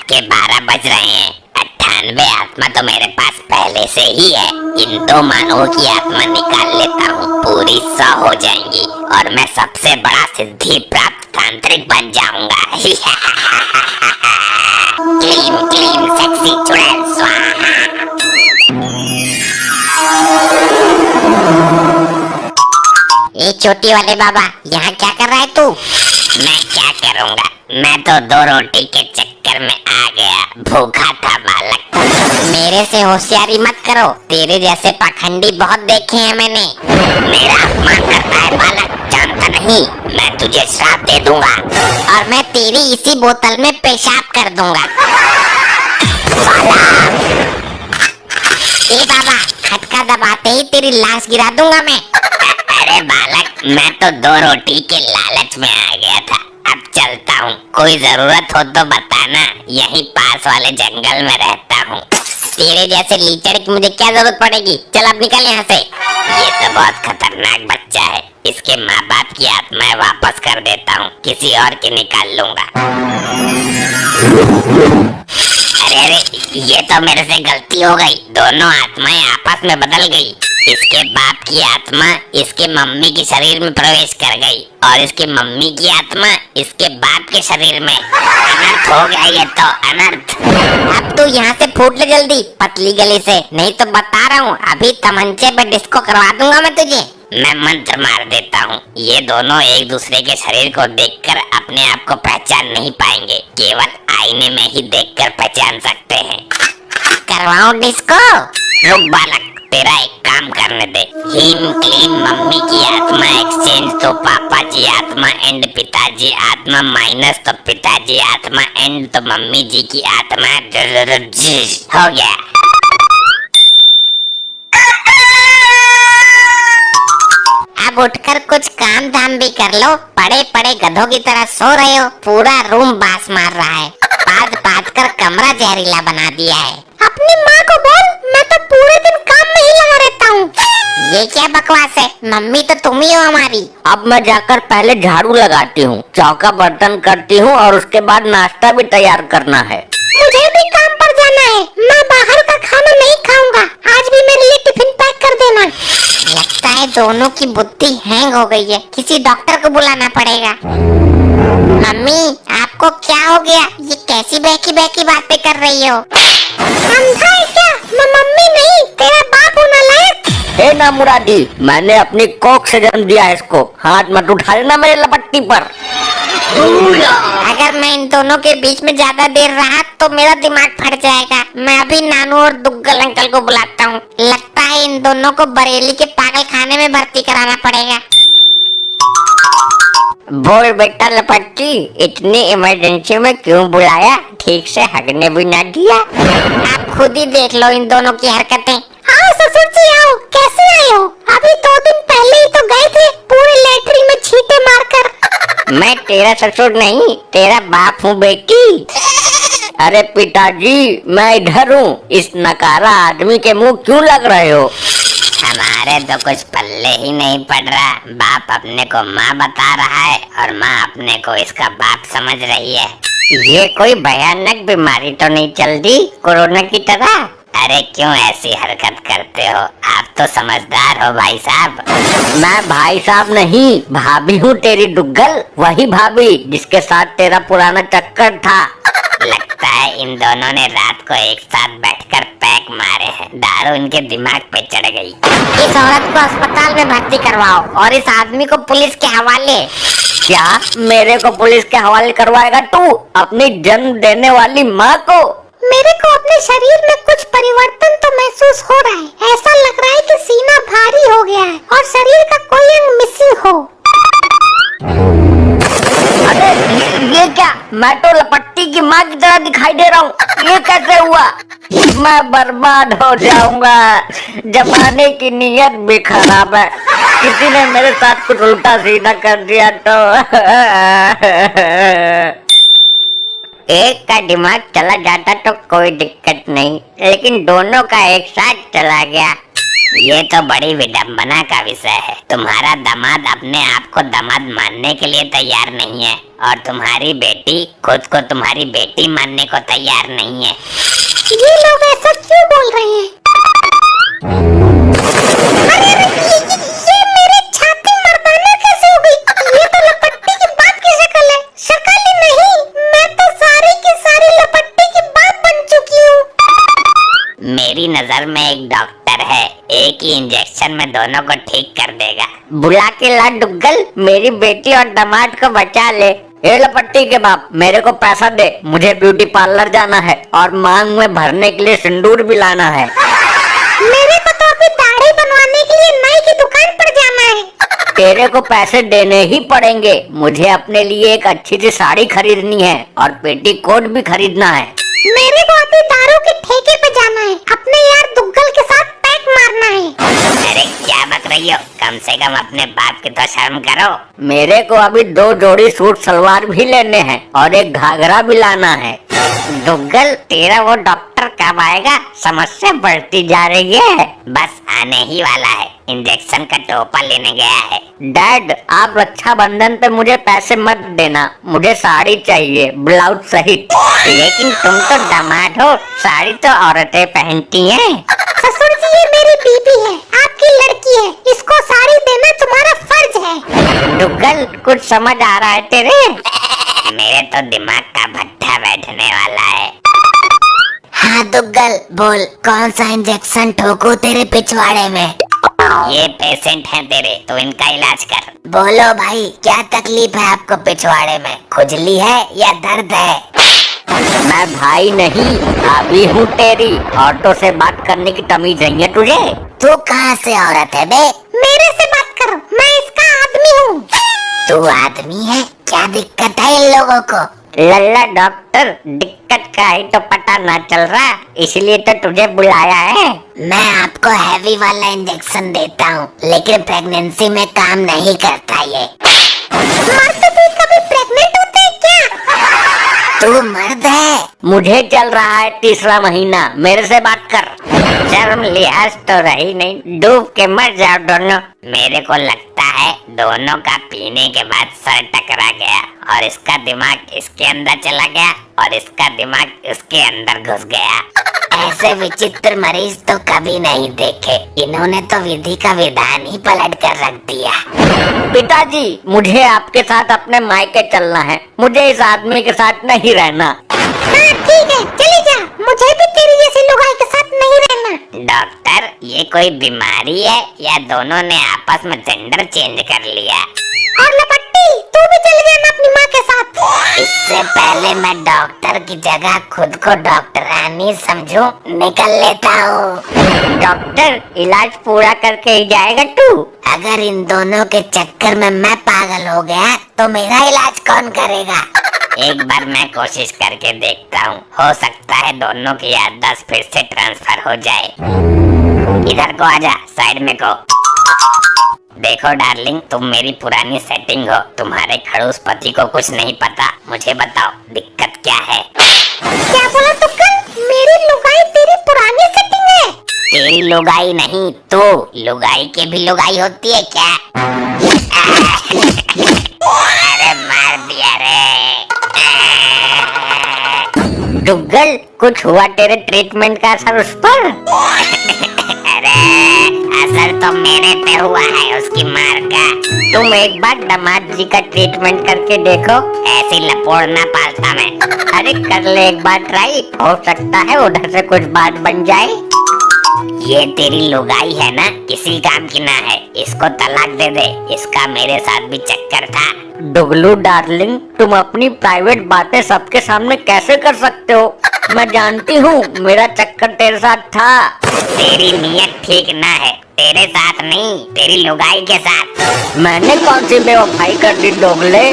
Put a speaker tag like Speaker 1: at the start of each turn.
Speaker 1: के 12 बज रहे हैं। 98 आत्मा तो मेरे पास पहले से ही है। इन 2 मानवों की आत्मा निकाल लेता हूँ, पूरी 100 हो जाएंगी और मैं सबसे बड़ा सिद्धि प्राप्त तांत्रिक बन जाऊंगा। क्लीन क्लीन सेक्सी चुड़ैल स्वाहा। ये छोटी वाले बाबा, यहाँ क्या कर रहा है तू? मैं क्या करूँगा, मैं तो 2 रोटी के चक्कर में आ गया, भूखा था बालक। मेरे से होशियारी मत करो, तेरे जैसे पाखंडी बहुत देखे हैं मैंने। मेरा अपमान करता है बालक, जानता नहीं? मैं तुझे श्राप दे दूंगा और मैं तेरी इसी बोतल में पेशाब कर दूंगा। ए बाबा, खटका दबाते ही तेरी लाश गिरा दूंगा मैं। अरे बालक, मैं तो 2 रोटी के लालच में आ गया था, अब चलता हूँ। कोई जरूरत हो तो बताना, यहीं पास वाले जंगल में रहता हूँ। तेरे जैसे लीचड़ की मुझे क्या जरूरत पड़ेगी, चल अब निकल यहाँ से। ये तो बहुत खतरनाक बच्चा है, इसके माँ बाप की आत्माएं वापस कर देता हूँ, किसी और की निकाल लूंगा। अरे अरे, ये तो मेरे से गलती हो गई, दोनों आत्माएं आपस में बदल गई। इसके बाप की आत्मा इसके मम्मी के शरीर में प्रवेश कर गई और इसकी मम्मी की आत्मा इसके बाप के शरीर में। अनर्थ हो गया ये तो, अनर्थ। अब तू यहाँ से फूट ले जल्दी, पतली गली से, नहीं तो बता रहा हूँ अभी तमंचे पे डिस्को करवा दूंगा मैं तुझे। मैं मंत्र मार देता हूँ, ये दोनों एक दूसरे के शरीर को देखकर अपने आप को पहचान नहीं पाएंगे, केवल आईने में ही देखकर पहचान सकते हैं। करवाऊं डिस्को? रुक बालक, तेरा एक काम करने दे। हीम क्लीम मम्मी की आत्मा एक्सचेंज तो पापा जी आत्मा एंड पिताजी आत्मा माइनस तो पिताजी आत्मा एंड तो मम्मी जी की आत्मा। हो गया। अब उठकर कुछ काम धाम भी कर लो, पड़े पड़े गधों की तरह सो रहे हो, पूरा रूम बास मार रहा है, पाद पाद कर कमरा जहरीला बना दिया है। अपनी माँ को बोल, मैं तो पूरे दिन काम में ही लगा रहता हूँ। ये क्या बकवास है, मम्मी तो तुम ही हो हमारी।
Speaker 2: अब मैं जाकर पहले झाड़ू लगाती हूँ, चौका बर्तन करती हूँ और उसके बाद नाश्ता भी तैयार करना है।
Speaker 3: मुझे भी काम पर जाना है, मैं बाहर का खाना नहीं खाऊंगा, आज भी मेरे लिए टिफिन पैक कर देना।
Speaker 1: लगता है दोनों की बुद्धि हैंग हो गई है, किसी डॉक्टर को बुलाना पड़ेगा। मम्मी, आपको क्या हो गया, ये कैसी बहकी बहकी बातें कर रही हो?
Speaker 3: समझा है क्या, मैं मम्मी नहीं तेरा बाप होना लायक।
Speaker 2: हे ना मुरादी, मैंने अपनी कोख से जन्म दिया है इसको, हाथ मत उठा लेना मेरे लपट्टी पर।
Speaker 1: अगर मैं इन दोनों के बीच में ज्यादा देर रहा तो मेरा दिमाग फट जाएगा। मैं अभी नानू और दुग्गल अंकल को बुलाता हूँ, लगता है इन दोनों को बरेली के पागल खाने में भर्ती कराना पड़ेगा।
Speaker 2: बोल बेटा लपट्टी, इतनी इमरजेंसी में क्यों बुलाया, ठीक से हगने भी ना दिया।
Speaker 1: आप खुद ही देख लो इन दोनों की हरकतें।
Speaker 3: आओ ससुर जी आओ, कैसे आए हो? अभी 2 दिन पहले ही तो गए थे पूरे लैट्रिन में छींटे मारकर।
Speaker 2: मैं तेरा ससुर नहीं, तेरा बाप हूँ बेटी। अरे पिताजी, मैं इधर हूँ, इस नकारा आदमी के मुंह क्यों लग रहे हो?
Speaker 1: हमारे तो कुछ पल्ले ही नहीं पड़ रहा, बाप अपने को माँ बता रहा है और माँ अपने को इसका बाप समझ रही है।
Speaker 2: ये कोई भयानक बीमारी तो नहीं चल दी कोरोना की तरह?
Speaker 1: अरे क्यों ऐसी हरकत करते हो, आप तो समझदार हो भाई साहब।
Speaker 2: मैं भाई साहब नहीं, भाभी हूँ तेरी दुग्गल, वही भाभी जिसके साथ तेरा पुराना चक्कर था।
Speaker 1: लगता है इन दोनों ने रात को एक साथ बैठकर पैक मारे हैं, दारू इनके दिमाग पे चढ़ गई।
Speaker 3: इस औरत को अस्पताल में भर्ती करवाओ और इस आदमी को पुलिस के हवाले।
Speaker 2: क्या मेरे को पुलिस के हवाले करवाएगा तू, अपनी जन्म देने वाली माँ को?
Speaker 3: मेरे को अपने शरीर में कुछ परिवर्तन तो महसूस हो रहा है, ऐसा लग रहा है कि सीना भारी हो गया है और शरीर का कोई अंग मिसिंग हो।
Speaker 2: अरे ये क्या, मैं तो लपट्टी की माँ की तरह दिखाई दे रहा हूँ, ये कैसे हुआ? मैं बर्बाद हो जाऊंगा, जमाने की नीयत भी खराब है, किसी ने मेरे साथ कुछ उल्टा सीधा कर दिया तो। एक का दिमाग चला जाता तो कोई दिक्कत नहीं, लेकिन दोनों का एक साथ चला गया।
Speaker 1: ये तो बड़ी विडंबना का विषय है। तुम्हारा दामाद अपने आप को दामाद मानने के लिए तैयार नहीं है और तुम्हारी बेटी खुद को तुम्हारी बेटी मानने को तैयार नहीं है।
Speaker 3: ये लोग ऐसा क्यों बोल रहे हैं? अरे ये मेरी छाती मर्दाना कैसे हो गई? ये तो लपट्टी की बाप की शक्ल है। शक्ल ही नहीं, मैं तो सारी की सारी लपट्टी की बाप बन चुकी हूँ।
Speaker 1: मेरी नजर में एक डॉक्टर है, एक ही इंजेक्शन में दोनों को ठीक कर देगा।
Speaker 2: बुला के ला डुग्गल, मेरी बेटी और दामाद को बचा ले। ए लपट्टी के बाप, मेरे को पैसा दे, मुझे ब्यूटी पार्लर जाना है और मांग में भरने के लिए सिंदूर भी लाना है।
Speaker 3: मेरे को तो अभी दाढ़ी बनवाने के लिए नाई की दुकान पर जाना है।
Speaker 2: तेरे को पैसे देने ही पड़ेंगे। मुझे अपने लिए एक अच्छी सी साड़ी खरीदनी है और पेटीकोट भी खरीदना है।
Speaker 3: मेरे को अभी दारू के ठेके पे जाना है, अपने यार दुग्गल के साथ पैक मारना है।
Speaker 1: अरे क्या बक रही हो? कम से कम अपने बाप की तो शर्म करो।
Speaker 2: मेरे को अभी 2 जोड़ी सूट सलवार भी लेने हैं और एक घाघरा भी लाना है। दुग्गल, तेरा वो डॉक्टर कब आएगा? समस्या बढ़ती जा रही है।
Speaker 1: बस आने ही वाला है, इंजेक्शन का टोपा लेने गया है।
Speaker 2: डैड, आप रक्षाबंधन पे मुझे पैसे मत देना, मुझे साड़ी चाहिए, ब्लाउज सहित।
Speaker 1: लेकिन तुम तो दामाद हो, साड़ी तो औरतें पहनती हैं।
Speaker 3: ससुर जी, ये मेरी बीबी है, आपकी लड़की है, इसको साड़ी देना तुम्हारा फर्ज है।
Speaker 2: दुग्गल, कुछ समझ आ रहा है तेरे?
Speaker 1: मेरे तो दिमाग का भट्ठा बैठने वाला है।
Speaker 4: हाँ दुग्गल, बोल कौन सा इंजेक्शन ठोकूं तेरे पिछवाड़े में?
Speaker 1: ये पेशेंट हैं तेरे, तो इनका इलाज कर।
Speaker 4: बोलो भाई, क्या तकलीफ है आपको पिछवाड़े में? खुजली है या दर्द है?
Speaker 2: मैं भाई नहीं, भाभी हूँ तेरी। ऑटो से बात करने की तमीज नहीं है तुझे?
Speaker 4: तू कहाँ से औरत है बे?
Speaker 3: मेरे से बात करो, मैं इसका आदमी हूँ।
Speaker 4: तू आदमी है? क्या दिक्कत है इन लोगों को?
Speaker 2: लल्ला डॉक्टर, दिक्कत का ही तो पता ना चल रहा, इसलिए तो तुझे बुलाया है।
Speaker 4: मैं आपको हैवी वाला इंजेक्शन देता हूँ, लेकिन प्रेगनेंसी में काम नहीं करता ये।
Speaker 3: मर्द भी कभी प्रेग्नेंट होते हैं क्या?
Speaker 4: तू मर्द है?
Speaker 2: मुझे चल रहा है 3रा महीना, मेरे से बात कर।
Speaker 1: शर्म लिहाज तो रही नहीं, डूब के मर जाओ दोनों। मेरे को लगता है दोनों का पीने के बाद सर टकरा गया और इसका दिमाग इसके अंदर चला गया और इसका दिमाग इसके अंदर घुस गया।
Speaker 4: ऐसे विचित्र मरीज तो कभी नहीं देखे। इन्होंने तो विधि का विधान ही पलट कर रख दिया।
Speaker 2: पिताजी, मुझे आपके साथ अपने मायके चलना है, मुझे इस आदमी के साथ नहीं रहना।
Speaker 3: हाँ ठीक है, चली जा, मुझे भी तेरी जैसी लुगाई के साथ नहीं रहना।
Speaker 1: डॉक्टर, ये कोई बीमारी है या दोनों ने आपस में जेंडर चेंज कर लिया?
Speaker 3: और लपट्टी, तू भी चली जाना अपनी माँ के साथ।
Speaker 4: इससे पहले मैं डॉक्टर की जगह खुद को डॉक्टरानी समझूं, निकल लेता हूँ।
Speaker 2: डॉक्टर, इलाज पूरा करके ही जाएगा तू?
Speaker 4: अगर इन दोनों के चक्कर में मैं पागल हो गया तो मेरा इलाज कौन करेगा?
Speaker 1: एक बार मैं कोशिश करके देखता हूँ, हो सकता है दोनों की याददाश्त फिर से ट्रांसफर हो जाए। इधर को आजा, साइड में को। देखो डार्लिंग, तुम मेरी पुरानी सेटिंग हो, तुम्हारे खड़ूस पति को कुछ नहीं पता। मुझे बताओ दिक्कत क्या है?
Speaker 3: क्या बोला तुक्कल? मेरी लुगाई तेरी पुरानी सेटिंग है?
Speaker 1: तेरी लुगाई नहीं, तो लुगाई के भी लुगाई होती है क्या? अरे मार दिया रे।
Speaker 2: डुग्गल, कुछ हुआ तेरे ट्रीटमेंट का असर उस पर?
Speaker 1: अरे असर तो मेरे पे हुआ है उसकी मार का।
Speaker 2: तुम एक बार दामाद जी का ट्रीटमेंट करके देखो।
Speaker 1: ऐसी लपोड़ना पालता मैं।
Speaker 2: अरे कर ले एक बार ट्राई, हो सकता है उधर से कुछ बात बन जाए।
Speaker 1: ये तेरी लुगाई है ना, किसी काम की ना है, इसको तलाक दे दे। इसका मेरे साथ भी चक्कर था।
Speaker 2: डुगलू डार्लिंग, तुम अपनी प्राइवेट बातें सबके सामने कैसे कर सकते हो? मैं जानती हूँ मेरा चक्कर तेरे साथ था।
Speaker 1: तेरी नीयत ठीक ना है, तेरे साथ नहीं, तेरी लुगाई के साथ।
Speaker 2: मैंने कौन सी बेवफाई कर दी डोगले?